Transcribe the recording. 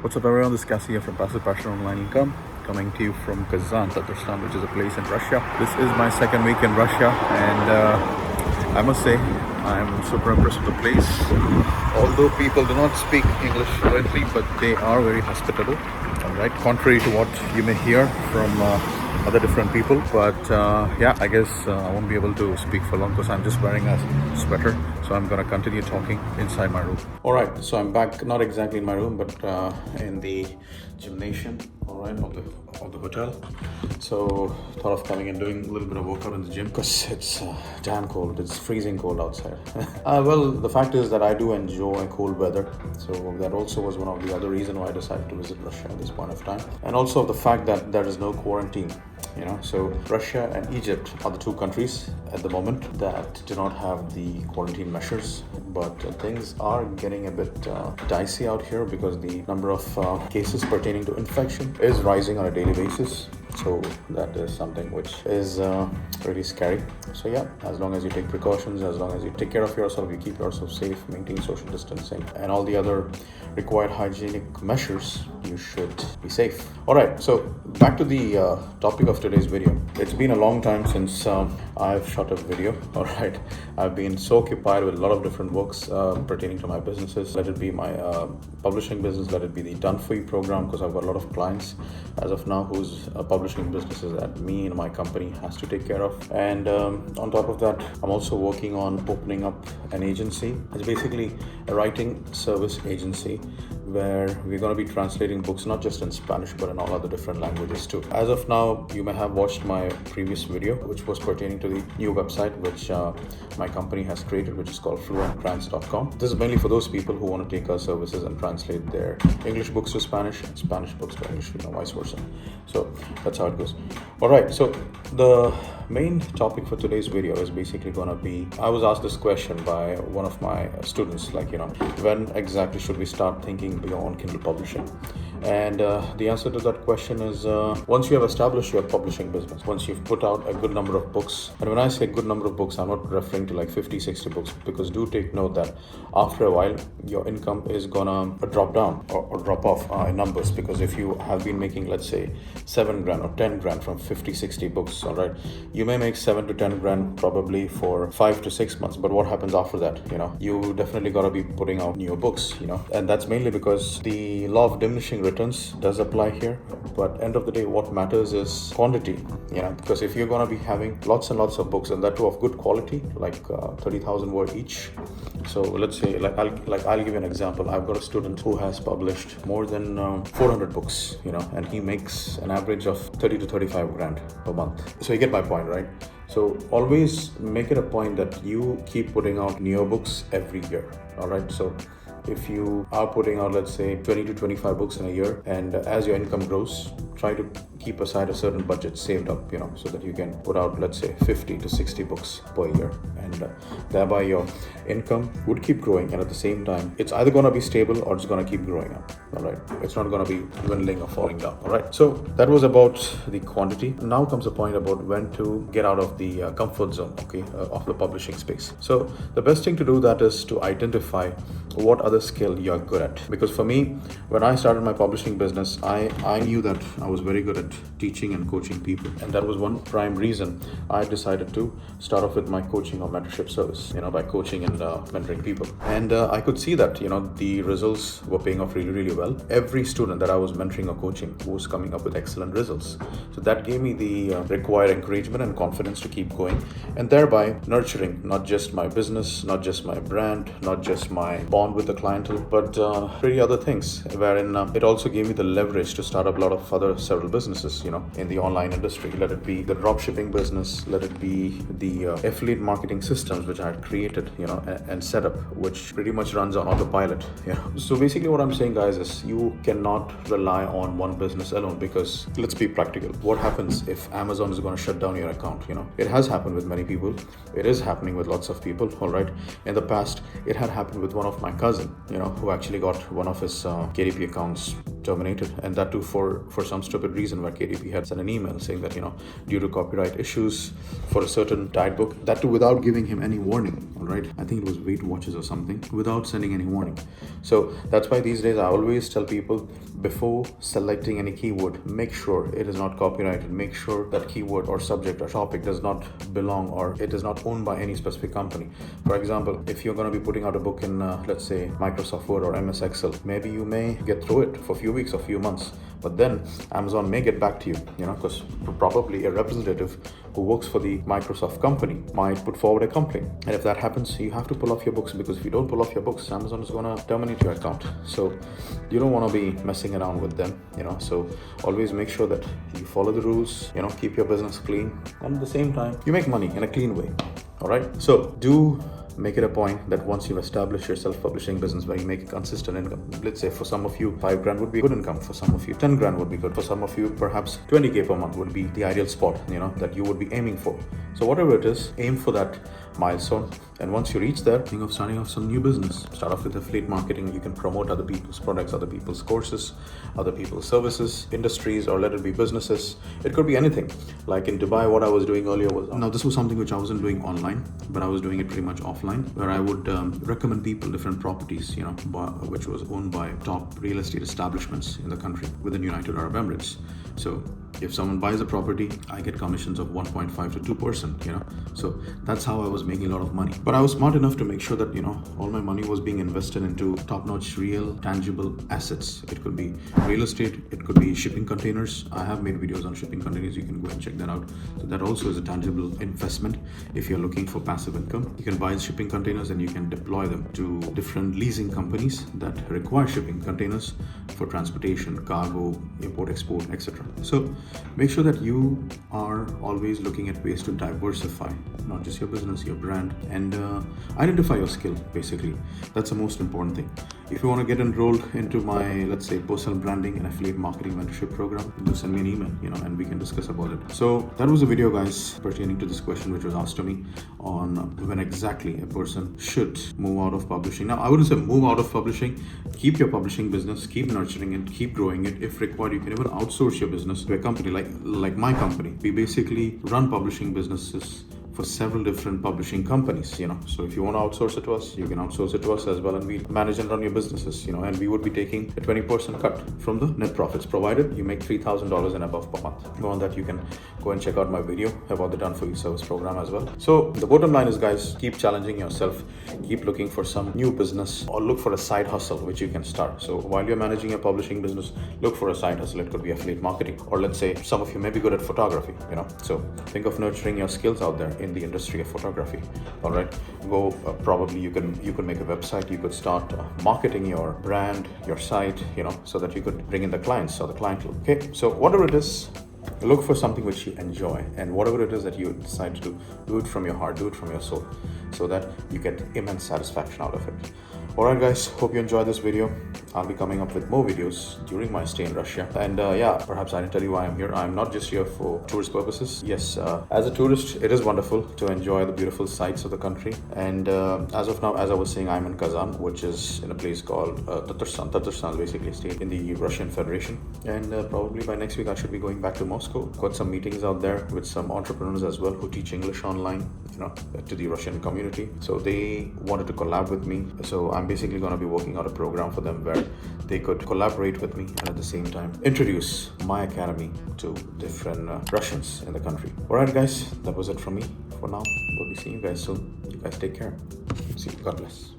What's up everyone, this is Cassie here from Passive Passion Online Income, coming to you from Kazan, Tatarstan, which is a place in Russia. This is my second week in Russia, and I must say I'm super impressed with the place. Although people do not speak English fluently, but they are very hospitable, alright, contrary to what you may hear from other different people. But yeah, I guess I won't be able to speak for long because I'm just wearing a sweater, so I'm gonna continue talking inside my room. All right, so I'm back, not exactly in my room, but in the gymnasium, all right, of the hotel. So thought of coming and doing a little bit of workout in the gym because it's damn cold. It's freezing cold outside. Well, the fact is that I do enjoy cold weather, so that also was one of the other reasons why I decided to visit Russia at this point of time, and also the fact that there is no quarantine. So Russia and Egypt are the two countries at the moment that do not have the quarantine measures, but things are getting a bit dicey out here because the number of cases pertaining to infection is rising on a daily basis. So that is something which is really scary. So yeah, as long as you take precautions, as long as you take care of yourself, you keep yourself safe, maintain social distancing and all the other required hygienic measures, you should be safe. All right, so back to the topic of today's video. It's been a long time since I've shot a video. All right, I've been so occupied with a lot of different works pertaining to my businesses. Let it be my publishing business, let it be the Done For You program, because I've got a lot of clients as of now whose publishing businesses that me and my company has to take care of. And on top of that, I'm also working on opening up an agency. It's basically a writing service agency where we're going to be translating books not just in Spanish but in all other different languages too. As of now, you may have watched my previous video which was pertaining to the new website which my company has created, which is called fluenttrans.com. This is mainly for those people who want to take our services and translate their English books to Spanish and Spanish books to English, vice versa. So that's how it goes. All right, so the main topic for today's video is basically going to be, I was asked this question by one of my students, when exactly should we start thinking beyond Kindle publishing? And the answer to that question is once you have established your publishing business, once you've put out a good number of books. And when I say good number of books, I'm not referring to like 50, 60 books, because do take note that after a while your income is gonna drop down or drop off in numbers, because if you have been making, let's say, 7 grand or 10 grand from 50, 60 books, all right, you may make 7 to 10 grand probably for 5 to 6 months, but what happens after that? You definitely got to be putting out new books, and that's mainly because the law of diminishing returns does apply here. But end of the day, what matters is quantity, because if you're going to be having lots and lots of books, and that too of good quality, like 30,000 word each. So let's say, I'll give you an example. I've got a student who has published more than 400 books, and he makes an average of 30 to 35 grand per month. So you get my point, right? So always make it a point that you keep putting out new books every year. All right, so if you are putting out, let's say, 20 to 25 books in a year, and as your income grows, try to keep aside a certain budget saved up, so that you can put out, let's say, 50 to 60 books per year, and thereby your income would keep growing, and at the same time it's either going to be stable or it's going to keep growing up. All right, it's not going to be dwindling or falling down. All right, so that was about the quantity. Now comes the point about when to get out of the comfort zone, of the publishing space. So the best thing to do that is to identify what other skill you're good at. Because for me, when I started my publishing business, I knew that I was very good at teaching and coaching people, and that was one prime reason I decided to start off with my coaching or mentorship service, by coaching and mentoring people. And I could see that the results were paying off really, really well. Every student that I was mentoring or coaching was coming up with excellent results. So that gave me the required encouragement and confidence to keep going, and thereby nurturing not just my business, not just my brand, not just my bond with the clientele, but pretty other things, wherein it also gave me the leverage to start up a lot of other several businesses, in the online industry. Let it be the drop shipping business, let it be the affiliate marketing systems which I had created, and set up, which pretty much runs on autopilot. So basically what I'm saying, guys, is you cannot rely on one business alone, because let's be practical. What happens if Amazon is going to shut down your account? It has happened with many people. It is happening with lots of people. All right. In the past, it had happened with one of my cousin, who actually got one of his KDP accounts terminated, and that too for some stupid reason where KDP had sent an email saying that, due to copyright issues for a certain diet book, that too without giving him any warning. All right, I think it was Weight Watchers or something, without sending any warning. So that's why these days I always tell people, before selecting any keyword, make sure it is not copyrighted. Make sure that keyword or subject or topic does not belong, or it is not owned by any specific company. For example, if you're going to be putting out a book in let's say Microsoft Word or MS Excel, maybe you may get through it for a few weeks or few months, but then Amazon may get back to you, because probably a representative who works for the Microsoft company might put forward a complaint. And if that happens, you have to pull off your books, because if you don't pull off your books, Amazon is going to terminate your account. So you don't want to be messing around with them, so always make sure that you follow the rules, keep your business clean, and at the same time you make money in a clean way. All right, so do make it a point that once you've established your self-publishing business where you make a consistent income, let's say for some of you 5 grand would be good income, for some of you 10 grand would be good, for some of you perhaps 20k per month would be the ideal spot, that you would be aiming for. So whatever it is, aim for that milestone, and once you reach there, think of starting off some new business. Start off with affiliate marketing. You can promote other people's products, other people's courses, other people's services, industries, or let it be businesses. It could be anything. Like in Dubai, what I was doing earlier was, now this was something which I wasn't doing online, but I was doing it pretty much offline, where I would recommend people different properties, which was owned by top real estate establishments in the country within United Arab Emirates. So if someone buys a property, I get commissions of 1.5 to 2%, so that's how I was making a lot of money. But I was smart enough to make sure that, all my money was being invested into top-notch, real, tangible assets. It could be real estate, it could be shipping containers. I have made videos on shipping containers. You can go and check that out. So that also is a tangible investment. If you're looking for passive income, you can buy shipping containers and you can deploy them to different leasing companies that require shipping containers for transportation, cargo, import, export, etc. So make sure that you are always looking at ways to diversify, not just your business, your brand, and identify your skill, basically. That's the most important thing. If you want to get enrolled into my, let's say, personal branding and affiliate marketing mentorship program, do send me an email, and we can discuss about it. So that was a video, guys, pertaining to this question which was asked to me on when exactly a person should move out of publishing. Now, I wouldn't say move out of publishing. Keep your publishing business, keep nurturing it, keep growing it. If required, you can even outsource your business to a company like my company. We basically run publishing businesses for several different publishing companies, so if you want to outsource it to us, you can outsource it to us as well, and we manage and run your businesses, and we would be taking a 20% cut from the net profits, provided you make $3,000 and above per month. Go on that, you can go and check out my video about the Done For You service program as well. So the bottom line is, guys, keep challenging yourself, keep looking for some new business, or look for a side hustle which you can start. So while you're managing your publishing business, look for a side hustle. It could be affiliate marketing, or let's say some of you may be good at photography, so think of nurturing your skills out there in the industry of photography. All right, go probably you can make a website. You could start marketing your brand, your site, so that you could bring in the clients or the clientele. Okay, so whatever it is, look for something which you enjoy, and whatever it is that you decide to do it from your heart, do it from your soul, so that you get immense satisfaction out of it. Alright, guys, hope you enjoyed this video. I'll be coming up with more videos during my stay in Russia. And perhaps I didn't tell you why I'm here. I'm not just here for tourist purposes. Yes, as a tourist, it is wonderful to enjoy the beautiful sights of the country. And as of now, as I was saying, I'm in Kazan, which is in a place called Tatarstan. Tatarstan is basically a state in the Russian Federation. And probably by next week, I should be going back to Moscow. Got some meetings out there with some entrepreneurs as well who teach English online, to the Russian community. So they wanted to collab with me. So I'm basically going to be working out a program for them where they could collaborate with me and at the same time introduce my academy to different Russians in the country. Alright, guys, that was it from me for now. We'll be seeing you guys soon. You guys take care. See you. God bless.